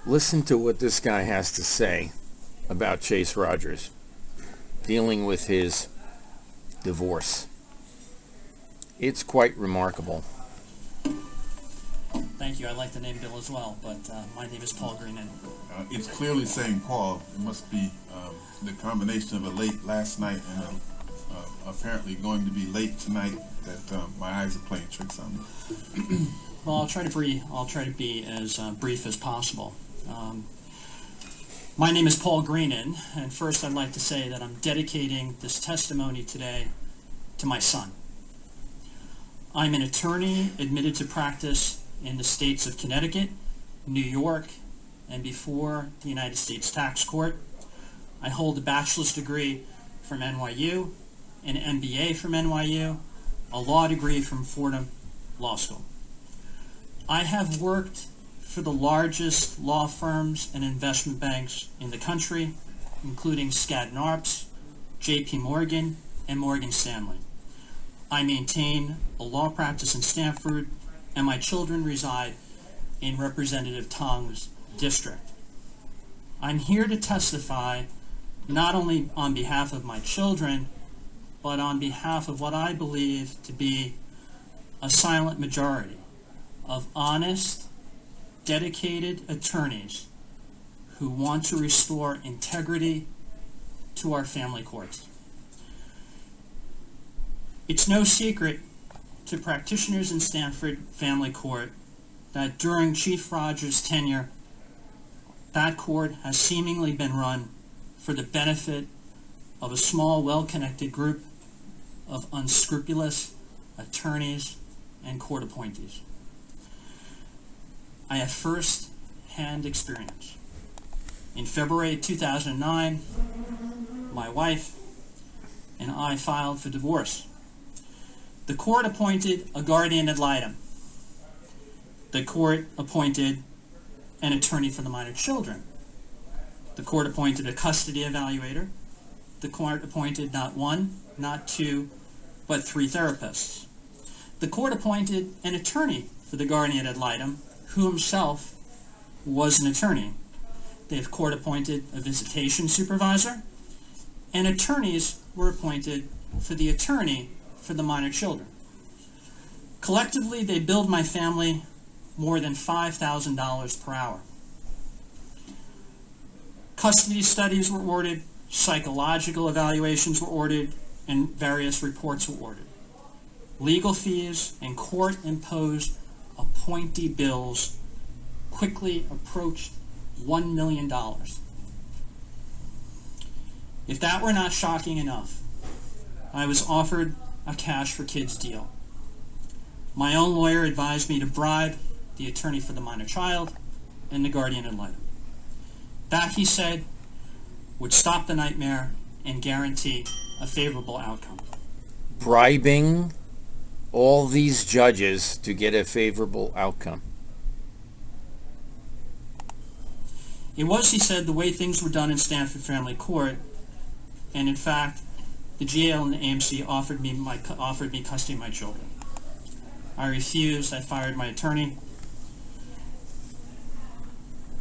Listen to what this guy has to say about Chase Rogers dealing with his divorce. It's quite remarkable. Thank you. I like the name Bill as well, but my name is Paul Greenan. It's clearly saying Paul. It must be the combination of a late last night and apparently going to be late tonight that my eyes are playing tricks on me. Well, I'll try to be as brief as possible. My name is Paul Greenan, and first I'd like to say that I'm dedicating this testimony today to my son. I'm an attorney admitted to practice in the states of Connecticut, New York, and before the United States Tax Court. I hold a bachelor's degree from NYU, an MBA from NYU, a law degree from Fordham Law School. I have worked for the largest law firms and investment banks in the country, including Skadden Arps, JP Morgan, and Morgan Stanley. I maintain a law practice in Stamford, and my children reside in Representative Tong's district. I'm here to testify not only on behalf of my children, but on behalf of what I believe to be a silent majority of honest, dedicated attorneys who want to restore integrity to our family courts. It's no secret to practitioners in Stamford Family Court that during Chief Rogers' tenure, that court has seemingly been run for the benefit of a small, well-connected group of unscrupulous attorneys and court appointees. I have first-hand experience. In February 2009, my wife and I filed for divorce. The court appointed a guardian ad litem. The court appointed an attorney for the minor children. The court appointed a custody evaluator. The court appointed not one, not two, but three therapists. The court appointed an attorney for the guardian ad litem, who himself was an attorney. The court appointed a visitation supervisor, and attorneys were appointed for the attorney for the minor children. Collectively, they billed my family more than $5,000 per hour. Custody studies were ordered, psychological evaluations were ordered, and various reports were ordered. Legal fees and court-imposed appointee bills quickly approached $1 million. If that were not shocking enough, I was offered a cash for kids deal. My own lawyer advised me to bribe the attorney for the minor child and the guardian ad litem. That, he said, would stop the nightmare and guarantee a favorable outcome. Bribing all these judges to get a favorable outcome. It was, he said, the way things were done in Stamford Family Court, and in fact, the GAL and the AMC offered me custody of my children. I refused. I fired my attorney,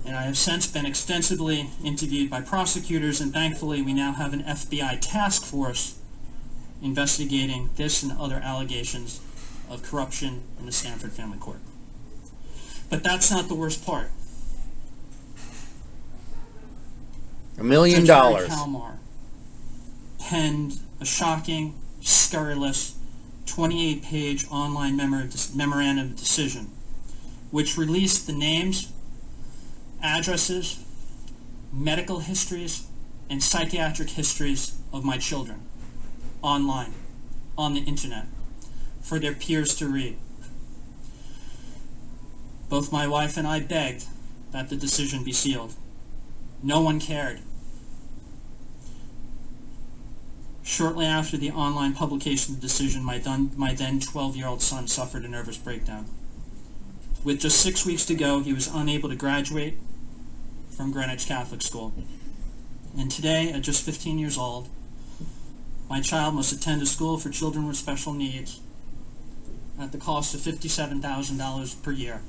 and I have since been extensively interviewed by prosecutors, and thankfully we now have an FBI task force investigating this and other allegations of corruption in the Stamford Family Court. But that's not the worst part. $1 million. Judge Kalmar penned a shocking, scurrilous, 28-page online memorandum of decision, which released the names, addresses, medical histories, and psychiatric histories of my children online, on the internet, for their peers to read. Both my wife and I begged that the decision be sealed. No one cared. Shortly after the online publication of the decision, my then 12-year-old son suffered a nervous breakdown. With just 6 weeks to go, he was unable to graduate from Greenwich Catholic School. And today, at just 15 years old, my child must attend a school for children with special needs at the cost of $57,000 per year.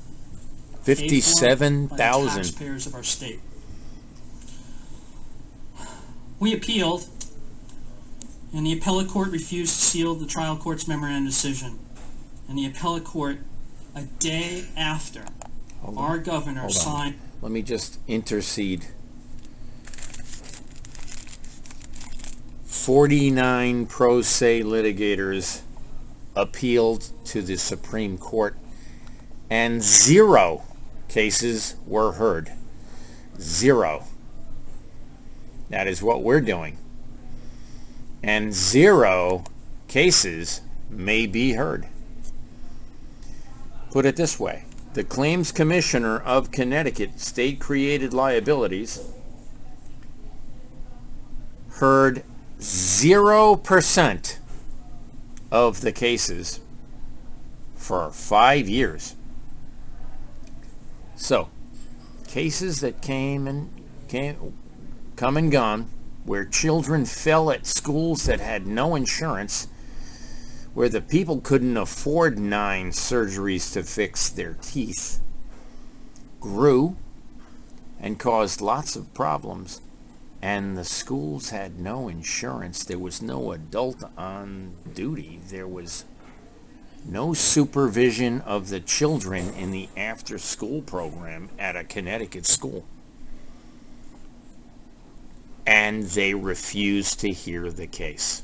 paid for by the 57,000. taxpayers of our state. We appealed, and the appellate court refused to seal the trial court's memorandum decision. And the appellate court, a day after our governor signed... Let me just intercede. 49 pro se litigators appealed to the Supreme Court, and 0 cases were heard. 0. That is what we're doing. And 0 cases may be heard. Put it this way. The Claims Commissioner of Connecticut State-Created Liabilities heard 0% of the cases for 5 years. So, cases that come and gone, where children fell at schools that had no insurance, where the people couldn't afford 9 surgeries to fix their teeth, grew and caused lots of problems. And the schools had no insurance. There was no adult on duty. There was no supervision of the children in the after-school program at a Connecticut school. And they refused to hear the case.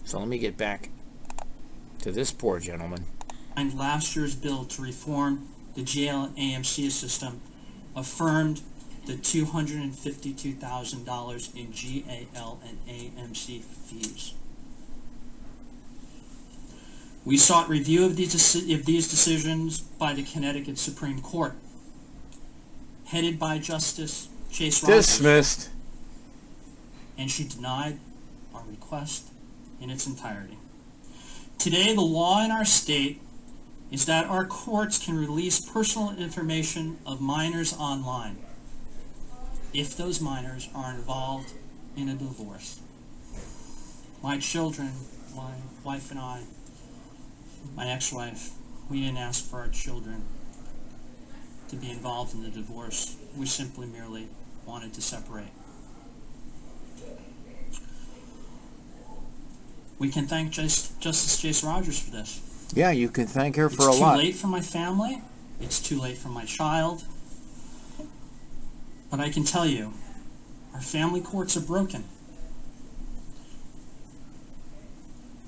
So let me get back to this poor gentleman. And last year's bill to reform the jail and AMC system affirmed the $252,000 in GAL and AMC fees. We sought review of these decisions by the Connecticut Supreme Court, headed by Justice Chase Rogers. Dismissed. And she denied our request in its entirety. Today, the law in our state is that our courts can release personal information of minors online if those minors are involved in a divorce. My children, my wife and I, my ex-wife, we didn't ask for our children to be involved in the divorce. We simply merely wanted to separate. We can thank Justice Chase Rogers for this. Yeah, you can thank her for a It's lot. too late for my family. It's too late for my child. But I can tell you, our family courts are broken.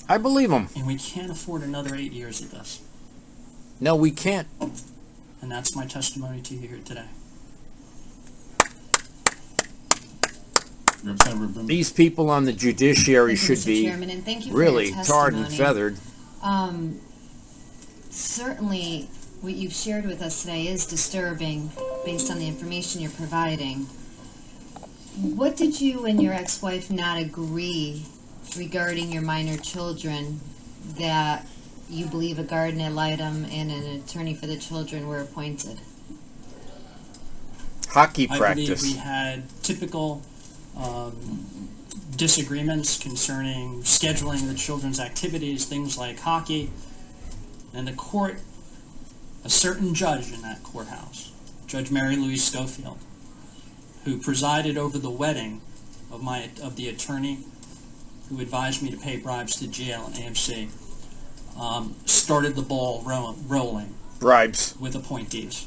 I believe him. And we can't afford another 8 years of this. No, we can't. And that's my testimony to you here today. Representative Brimley. These people on the judiciary Thank you, should Mr. be Chairman, and thank you for really your tarred and testimony. feathered. Certainly, what you've shared with us today is disturbing based on the information you're providing. What did you and your ex-wife not agree regarding your minor children that you believe a guardian ad litem and an attorney for the children were appointed? Hockey I practice. believe we had typical disagreements concerning scheduling the children's activities, things like hockey. And the court, a certain judge in that courthouse, Judge Mary Louise Schofield, who presided over the wedding of the attorney who advised me to pay bribes to GL and AMC, started the ball rolling Bribes. with appointees.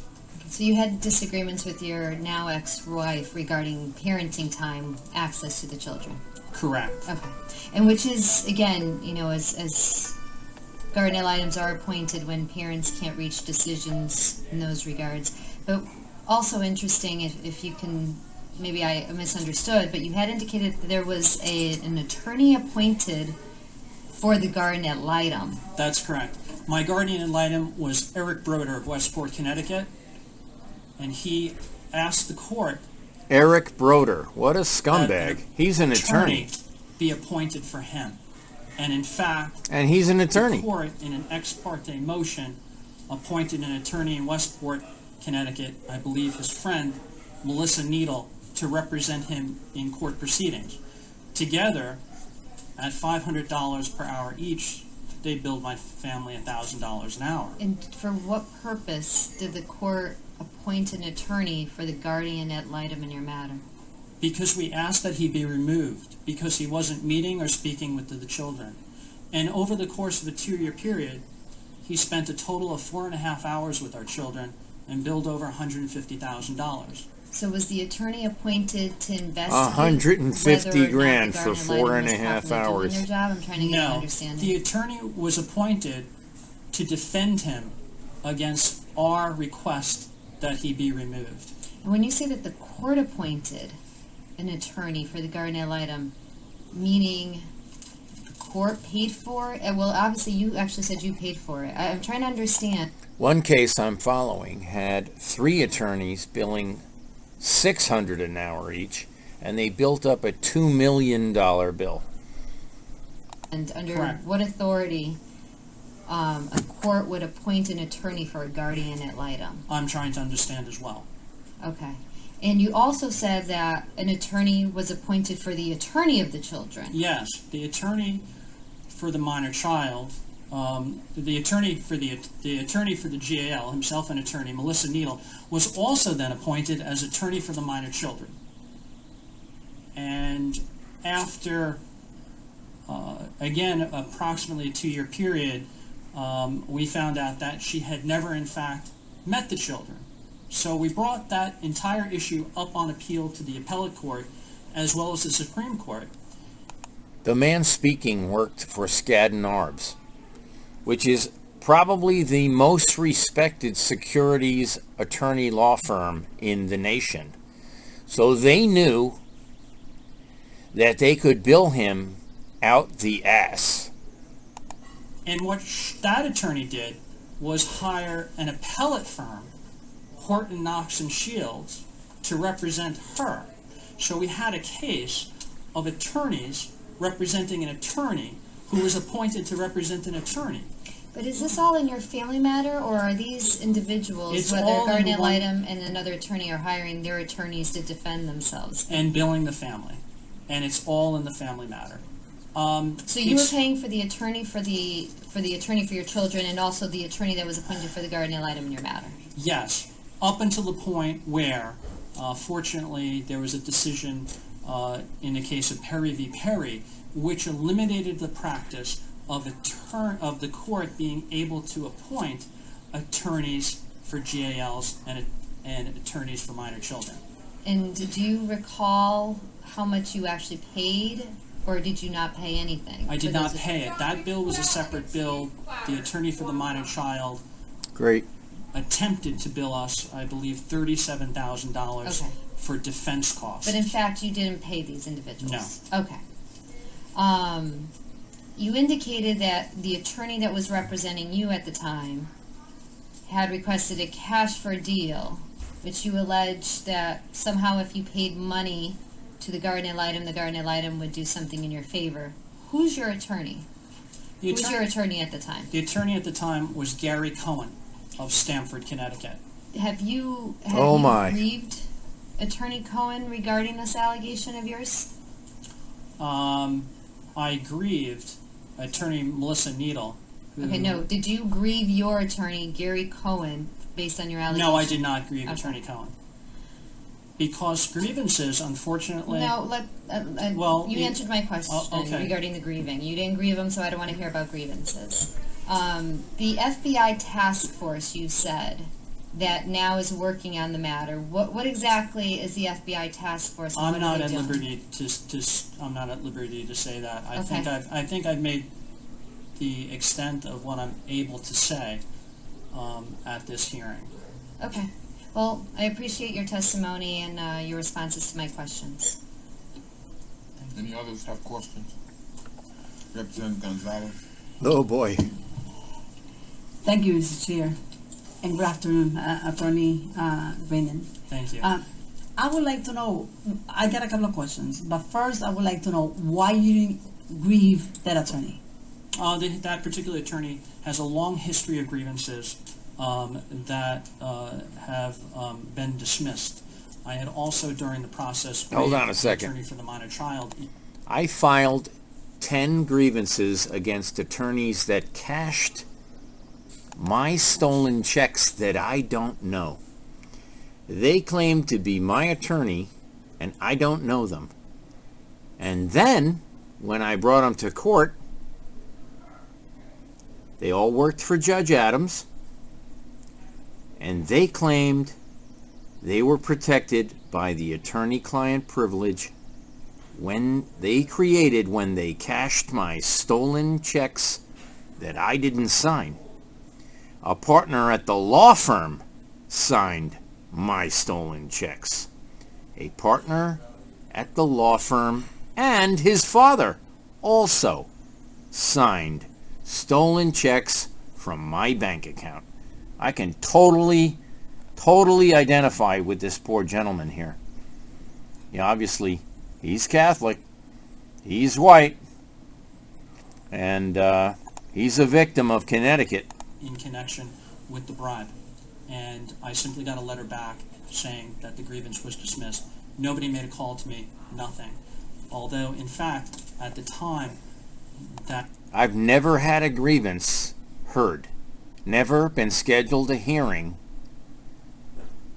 So you had disagreements with your now ex-wife regarding parenting time, access to the children. Correct. Okay. And which is, again, you know, as guardian ad litems are appointed when parents can't reach decisions in those regards. But also interesting, if you can, maybe I misunderstood, but you had indicated that there was an attorney appointed for the guardian ad litem. That's correct. My guardian ad litem was Eric Broder of Westport, Connecticut, and he asked the court Eric Broder. What a that scumbag. an He's an attorney. be appointed for him. And in fact, And he's an attorney. the court, in an ex parte motion, appointed an attorney in Westport, Connecticut, I believe his friend, Melissa Needle, to represent him in court proceedings. Together, at $500 per hour each, they billed my family $1,000 an hour. And for what purpose did the court appoint an attorney for the guardian ad litem in your matter? Because we asked that he be removed, because he wasn't meeting or speaking with the children. And over the course of a 2-year period, he spent a total of 4.5 hours with our children and billed over $150,000. So was the attorney appointed to investigate $150,000 for Guardian ad litem 4.5 was properly doing hours. their job? I'm trying to get an No, understanding. the attorney was appointed to defend him against our request that he be removed. And when you say that the court appointed an attorney for the guardian ad litem, meaning the court paid for it? Well, obviously you actually said you paid for it. I'm trying to understand. One case I'm following had 3 attorneys billing $600 an hour each, and they built up a $2 million bill. And under Correct. what authority a court would appoint an attorney for a guardian ad litem? I'm trying to understand as well. Okay. And you also said that an attorney was appointed for the attorney of the children. Yes, the attorney for the minor child, the attorney for the GAL, himself an attorney, Melissa Needle, was also then appointed as attorney for the minor children. And after, again, approximately a 2-year period, we found out that she had never, in fact, met the children. So we brought that entire issue up on appeal to the appellate court as well as the Supreme Court. The man speaking worked for Skadden Arps, which is probably the most respected securities attorney law firm in the nation. So they knew that they could bill him out the ass. And what that attorney did was hire an appellate firm, Horton, Knox and Shields, to represent her. So we had a case of attorneys representing an attorney who was appointed to represent an attorney. But is this all in your family matter, or are these individuals, It's whether all in guardian ad one- litem and another attorney, are hiring their attorneys to defend themselves? And billing the family. And it's all in the family matter. So you were paying for the attorney for the attorney for your children, and also the attorney that was appointed for the guardian ad litem in your matter? Yes, up until the point where, fortunately, there was a decision in the case of Perry v. Perry, which eliminated the practice of the court being able to appoint attorneys for GALs and attorneys for minor children. And do you recall how much you actually paid, or did you not pay anything? I did for not those- pay it. That bill was a separate bill. The attorney for the minor child Great. attempted to bill us, I believe, $37,000 Okay. for defense costs. But in fact, you didn't pay these individuals? No. Okay. You indicated that the attorney that was representing you at the time had requested a cash for deal, which you allege that somehow if you paid money to the guardian ad litem would do something in your favor. Who's your attorney? The Who's your attorney at the time? The attorney at the time was Gary Cohen of Stamford, Connecticut. Have you Oh, my. grieved Attorney Cohen regarding this allegation of yours? I grieved attorney Melissa Needle. Okay, no. Did you grieve your attorney, Gary Cohen, based on your allegation? No, I did not grieve Okay. attorney Cohen. Because grievances, unfortunately... No, Well, you answered my question okay. regarding the grieving. You didn't grieve them, so I don't want to hear about grievances. The FBI task force, you said, that now is working on the matter. What exactly is the FBI task force? And I'm what not are at they doing? liberty I'm not at liberty to say that. I Okay. think I've made the extent of what I'm able to say at this hearing. Okay. Well, I appreciate your testimony and your responses to my questions. Any others have questions? Representative Gonzalez. Oh boy. Thank you, Mr. Chair, and good afternoon, Attorney Brennan. Thank you. I would like to know, I got a couple of questions, but first I would like to know why you didn't grieve that attorney. That particular attorney has a long history of grievances that have been dismissed. I had also, during the process, Hold on a grieved the second. attorney for the minor child. I filed 10 grievances against attorneys that cashed my stolen checks that I don't know. They claim to be my attorney, and I don't know them. And then, when I brought them to court, they all worked for Judge Adams, and they claimed they were protected by the attorney-client privilege when they cashed my stolen checks that I didn't sign. A partner at the law firm signed my stolen checks. A partner at the law firm and his father also signed stolen checks from my bank account. I can totally identify with this poor gentleman here. Yeah, obviously, he's Catholic, he's white, and he's a victim of Connecticut. In connection with the bribe. And I simply got a letter back saying that the grievance was dismissed. Nobody made a call to me, nothing. Although, in fact, at the time that... I've never had a grievance heard. Never been scheduled a hearing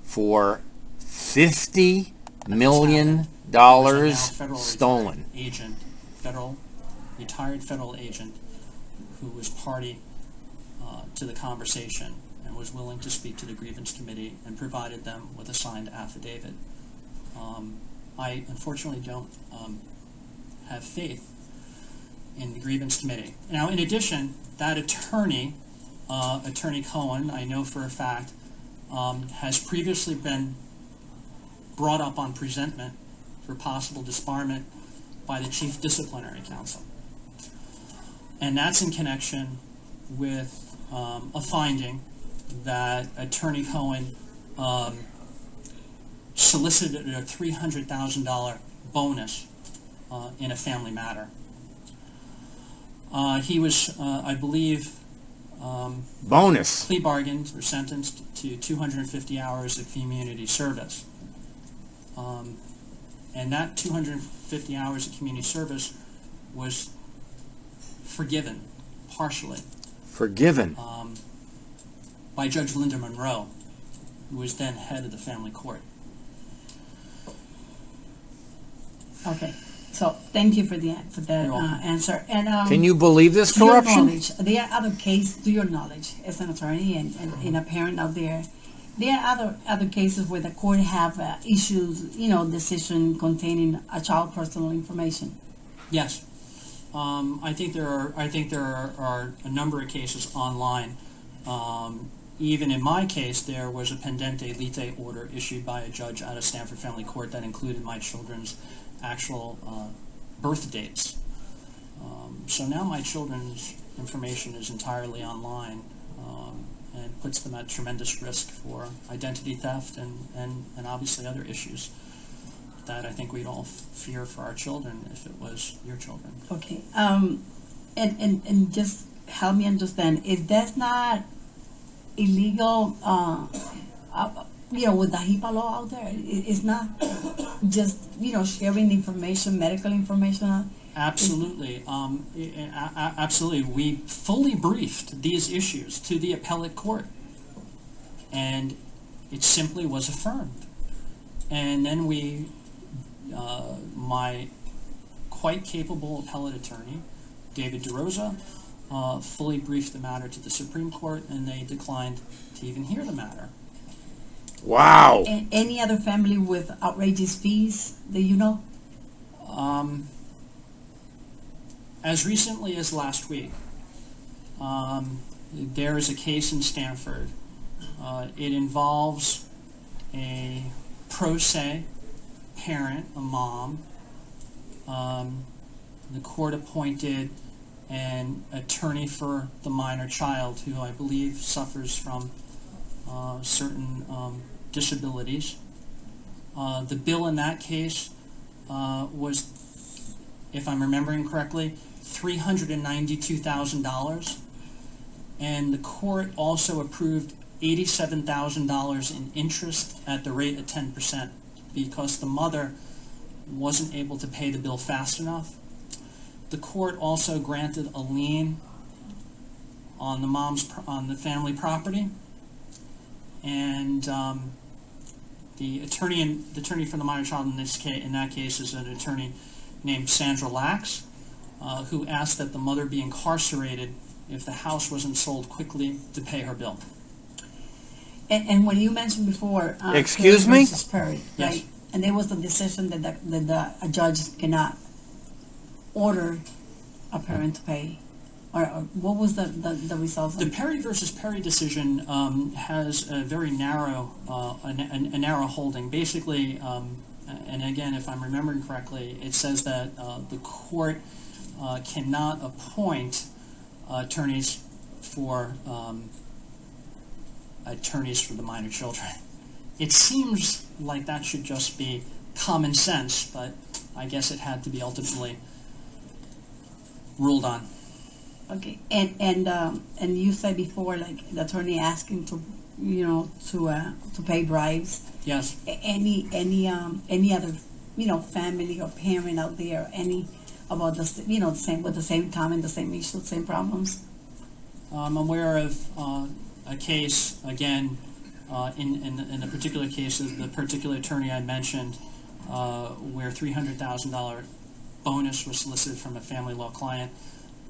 for $50 million stolen. Retired federal agent who was party to the conversation and was willing to speak to the grievance committee and provided them with a signed affidavit. I unfortunately don't have faith in the grievance committee. Now, in addition, that attorney, Attorney Cohen, I know for a fact, has previously been brought up on presentment for possible disbarment by the Chief Disciplinary Counsel. And that's in connection with a finding that Attorney Cohen solicited a $300,000 bonus in a family matter. He was, I believe, bonus plea bargained or sentenced to 250 hours of community service. And that 250 hours of community service was forgiven, partially. Forgiven? By Judge Linda Monroe, who was then head of the family court. Okay, so thank you for that You're welcome. answer. And Can you believe this to your corruption? knowledge, there are other cases, to your knowledge, as an attorney and a parent out there, there are other cases where the court have issues, decision containing a child personal information. Yes, I think there are a number of cases online. Even in my case, there was a pendente lite order issued by a judge out of Stanford Family Court that included my children's actual birth dates. So now my children's information is entirely online, and puts them at tremendous risk for identity theft and obviously other issues that I think we'd all fear for our children if it was your children. Okay, and just help me understand, if that's not illegal, with the HIPAA law out there, it's not just, sharing information, medical information. Absolutely. Absolutely. We fully briefed these issues to the appellate court, and it simply was affirmed. And then my quite capable appellate attorney, David DeRosa, fully briefed the matter to the Supreme Court, and they declined to even hear the matter. Wow. And any other family with outrageous fees that you know? As recently as last week, there is a case in Stanford. It involves a pro se parent, a mom. The court appointed an attorney for the minor child who I believe suffers from certain disabilities. The bill in that case was, if I'm remembering correctly, $392,000, and the court also approved $87,000 in interest at the rate of 10% because the mother wasn't able to pay the bill fast enough. The court also granted a lien on the family property, and the attorney for the minor child in that case is an attorney named Sandra Lax, who asked that the mother be incarcerated if the house wasn't sold quickly to pay her bill. And when you mentioned before, Excuse Perry me? versus Perry, Yes. right? And there was the decision that a judge cannot order a parent to pay, or what was the result? The Perry versus Perry decision has a very narrow, a narrow holding. Basically, and again, if I'm remembering correctly, it says that the court cannot appoint attorneys for the minor children. It seems like that should just be common sense, but I guess it had to be ultimately ruled on. Okay, and you said before, like the attorney asking to pay bribes. Yes. Any other family or parent out there about the same with the same comment, the same issue, the same problems? I'm aware of a case, again, in the particular case of the particular attorney I mentioned, where $300,000 bonus was solicited from a family law client.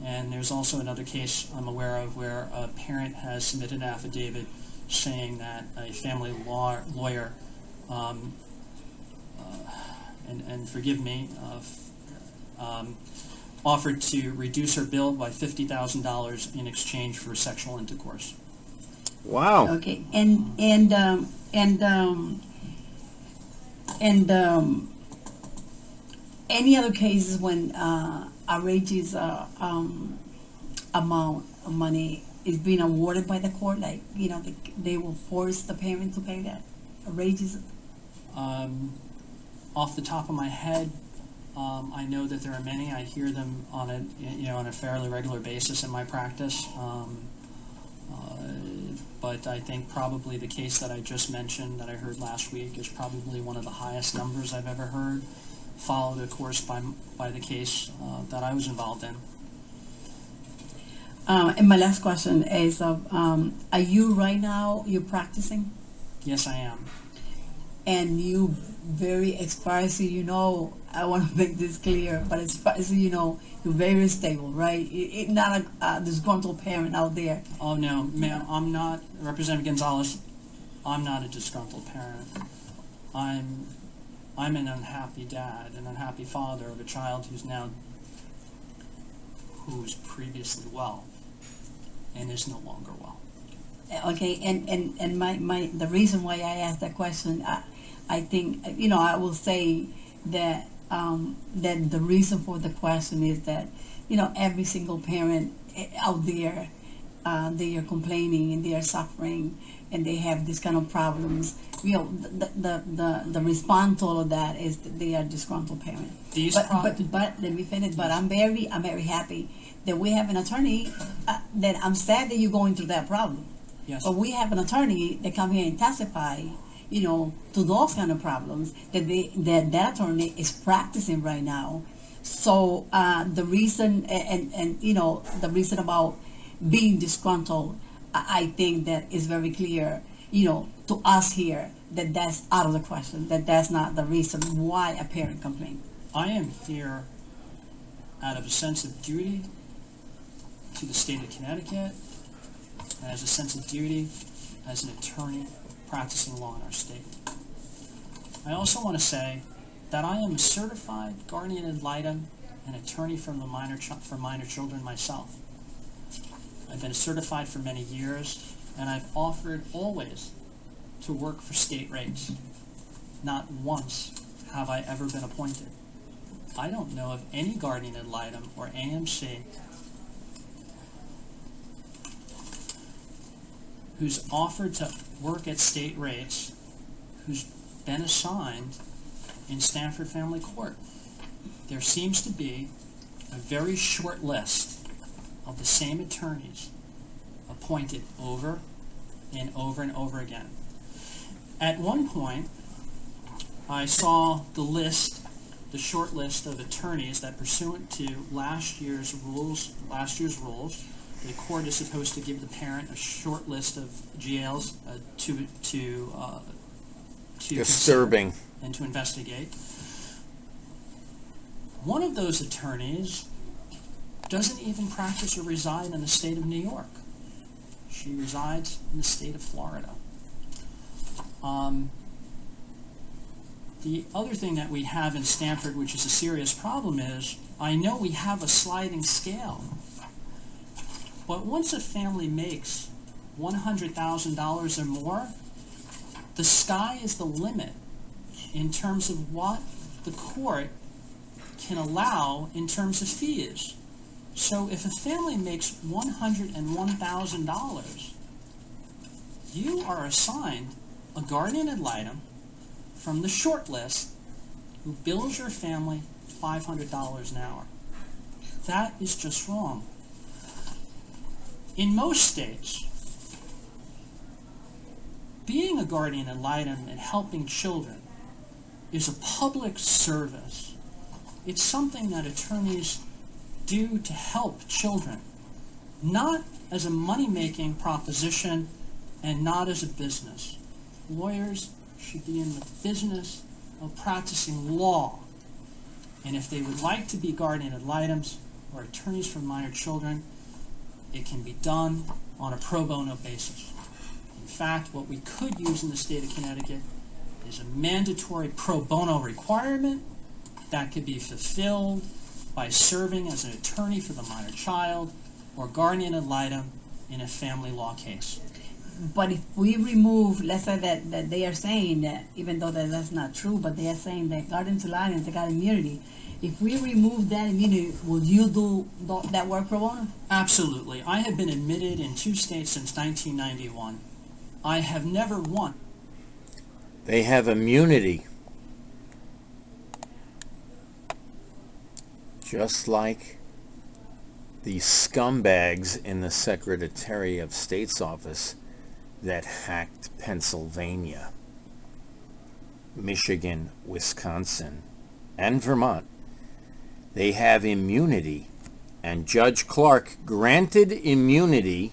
And there's also another case I'm aware of where a parent has submitted an affidavit saying that a family lawyer, and forgive me, offered to reduce her bill by $50,000 in exchange for sexual intercourse. Wow. Okay, and any other cases when outrageous amount of money is being awarded by the court, like they will force the parent to pay that outrageous? Off the top of my head, I know that there are many. I hear them on a fairly regular basis in my practice. But I think probably the case that I just mentioned that I heard last week is probably one of the highest numbers I've ever heard, followed of course by the case that I was involved in. And my last question is, are you right now, you're practicing? Yes, I am. And you very expired, so I want to make this clear, but as far as you're very stable, right? You're not a disgruntled parent out there. Oh no, ma'am, I'm not, Representative Gonzalez, I'm not a disgruntled parent. I'm an unhappy dad, an unhappy father of a child who was previously well and is no longer well. Okay, and my the reason why I asked that question, I think I will say that that the reason for the question is that every single parent out there, they are complaining and they are suffering and they have this kind of problems. The response to all of that is that they are disgruntled parents. But let me finish. But I'm very happy that we have an attorney. That I'm sad that you're going through that problem. Yes. But we have an attorney that come here and testify, to those kind of problems that attorney is practicing right now. So the reason the reason about being disgruntled, I think that is very clear, to us here, that that's out of the question, that that's not the reason why a parent complains. I am here out of a sense of duty to the state of Connecticut, and as a sense of duty as an attorney practicing law in our state. I also want to say that I am a certified Guardian Ad Litem and attorney for minor children myself. I've been certified for many years, and I've offered always to work for state rates. Not once have I ever been appointed. I don't know of any Guardian Ad Litem or AMC who's offered to work at state rates who's been assigned in Stanford Family Court. There seems to be a very short list of the same attorneys appointed over and over and over again. At one point, I saw the list the short list of attorneys that, pursuant to last year's rules, the court is supposed to give the parent a short list of GLs to Disturbing. consider and to investigate. One of those attorneys doesn't even practice or reside in the state of New York. She resides in the state of Florida. The other thing that we have in Stanford, which is a serious problem, is I know we have a sliding scale, but once a family makes $100,000 or more, the sky is the limit in terms of what the court can allow in terms of fees. So if a family makes $101,000, you are assigned a guardian ad litem from the short list who bills your family $500 an hour. That is just wrong. In most states, being a guardian ad litem and helping children is a public service. It's something that attorneys do to help children, not as a money-making proposition and not as a business. Lawyers should be in the business of practicing law. And if they would like to be guardian ad litems or attorneys for minor children, it can be done on a pro bono basis. In fact, what we could use in the state of Connecticut is a mandatory pro bono requirement that could be fulfilled by serving as an attorney for the minor child or guardian ad litem in a family law case. But if we remove, let's say that they are saying that, even though that's not true, but they are saying that guardians ad litem, they got immunity. If we remove that immunity, will you do that work pro bono? Absolutely. I have been admitted in 2 states since 1991. I have never won. They have immunity. Just like the scumbags in the Secretary of State's office that hacked Pennsylvania, Michigan, Wisconsin, and Vermont. They have immunity, and Judge Clark granted immunity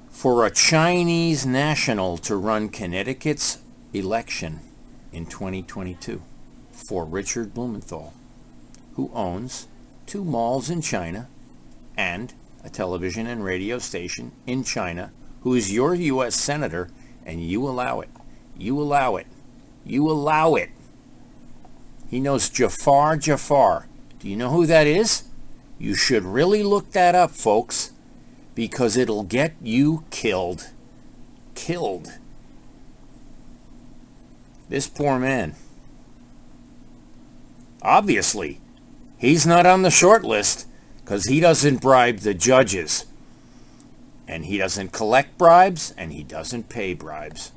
for a Chinese national to run Connecticut's election in 2022 for Richard Blumenthal, who owns 2 malls in China and a television and radio station in China, who is your U.S. Senator, and you allow it. You allow it. You allow it. He knows Jafar. Do you know who that is? You should really look that up, folks, because it'll get you killed. Killed. This poor man. Obviously, he's not on the short list because he doesn't bribe the judges. And he doesn't collect bribes, and he doesn't pay bribes.